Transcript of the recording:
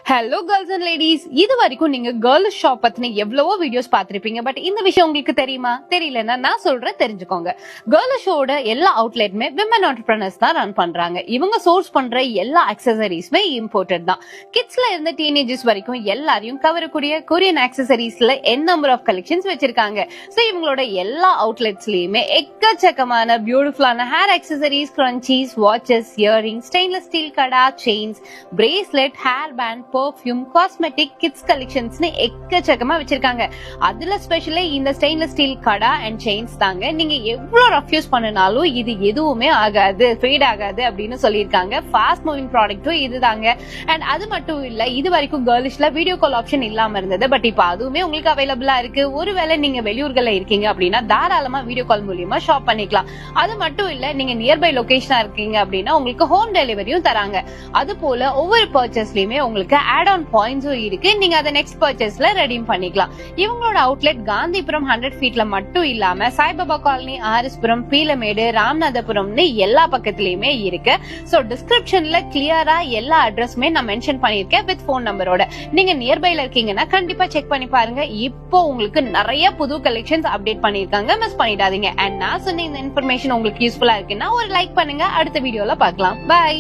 Hello girls and ladies, இது வரைக்கும் நீங்க கேர்ள்ஸ் ஷாப் பத்தின எவ்வளவோ வீடியோஸ் பார்த்திருப்பீங்க. பட் இந்த விஷயம் உங்களுக்கு தெரியுமா? தெரியலன்னா நான் சொல்றேன், தெரிஞ்சுக்கோங்க. கேர்ள்ஸ் ஷோட எல்லா அவுட்லெட்டுமே விமன் ஆண்டர்பிரினர்ஸ் தான் ரன் பண்றாங்க. இவங்க சோர்ஸ் பண்ற எல்லா அக்சசரிஸ்மே இம்போர்ட்டட் தான். கிட்ஸ்ல இருந்து டீனேஜர்ஸ் வரைக்கும் எல்லாரையும் கவரக்கூடிய கொரியன் அக்சசரிஸ்ல என் நம்பர் ஆஃப் கலெக்ஷன்ஸ் வச்சிருக்காங்க. சோ இவங்களோட எல்லா அவுட்லெட்ஸ்லயுமே எக்கச்சக்கமான பியூட்டிஃபுல்லான hair accessories, scrunchies, watches, earring, stainless steel kada, chains, bracelet, hair band, perfume, cosmetic, kids கலெக்ஷன்ஸ்னு எக்கச்சக்கமா வச்சிருக்காங்க. அதுல ஸ்பெஷலா இந்த stainless steel kada and chains தாங்க. நீங்க எவ்வளவு ரஃப் யூஸ் பண்ணனாலும் இது எதுவுமே ஆகாது, ஃபேட் ஆகாது அப்படின்னு சொல்லியிருக்காங்க. ஃபாஸ்ட் மூவிங் ப்ராடக்ட்டும் இதுதாங்க. அண்ட் அது மட்டும் இல்ல, இது வரைக்கும் கேர்ள்ஸ்ல வீடியோ கால் ஆப்ஷன் இல்லாம இருந்தது. பட் இப்ப அதுவுமே உங்களுக்கு அவைலபிளா இருக்கு. ஒருவேளை நீங்க வெளியூர்கள்ல இருக்கீங்க அப்படின்னா தாராளமா வீடியோ கால் மூலியமா ஷாப் பண்ணிக்கலாம். அது மட்டும் இல்ல, நீங்க நியர்பை லொகேஷனா இருக்கீங்க அப்படின்னா உங்களுக்கு ஹோம் டெலிவரியும் தராங்க. அது போல ஒவ்வொரு பர்ச்சேஸ்லயுமே உங்களுக்கு ஆட் ஆன் பாயிண்ட்ஸும் இருக்கு. நீங்க அதை நெக்ஸ்ட் பர்ச்சேஸ்ல ரெடீம் பண்ணிக்கலாம். இவங்களோட அவுட்லெட் காந்திபுரம் 100 ஃபீட்ல மட்டும் இல்லாம சாய்பாபா காலனி, ஆர்எஸ்புரம், பீலமேடு, ராமநாதபுரம்னு எல்லா பக்கத்துலயுமே இருக்கு. சோ டிஸ்கிரிப்ஷன்ல கிளியரா எல்லா அட்ரஸுமே நான் மென்ஷன் பண்ணிருக்கேன் வித் போன் நம்பரோட. நீங்க நியர்பைல இருக்கீங்கன்னா கண்டிப்பா செக் பண்ணி பாருங்க. இப்போ உங்களுக்கு நிறைய புது கலெக்ஷன்ஸ் அப்டேட் பண்ணிருக்காங்க, மிஸ் பண்ணிடாதீங்க. அண்ட் நான் சொன்ன இந்த இன்ஃபர்மேஷன் உங்களுக்கு யூஸ்ஃபுல்லா இருக்குன்னா ஒரு லைக் பண்ணுங்க. அடுத்த வீடியோல பார்க்கலாம். பை.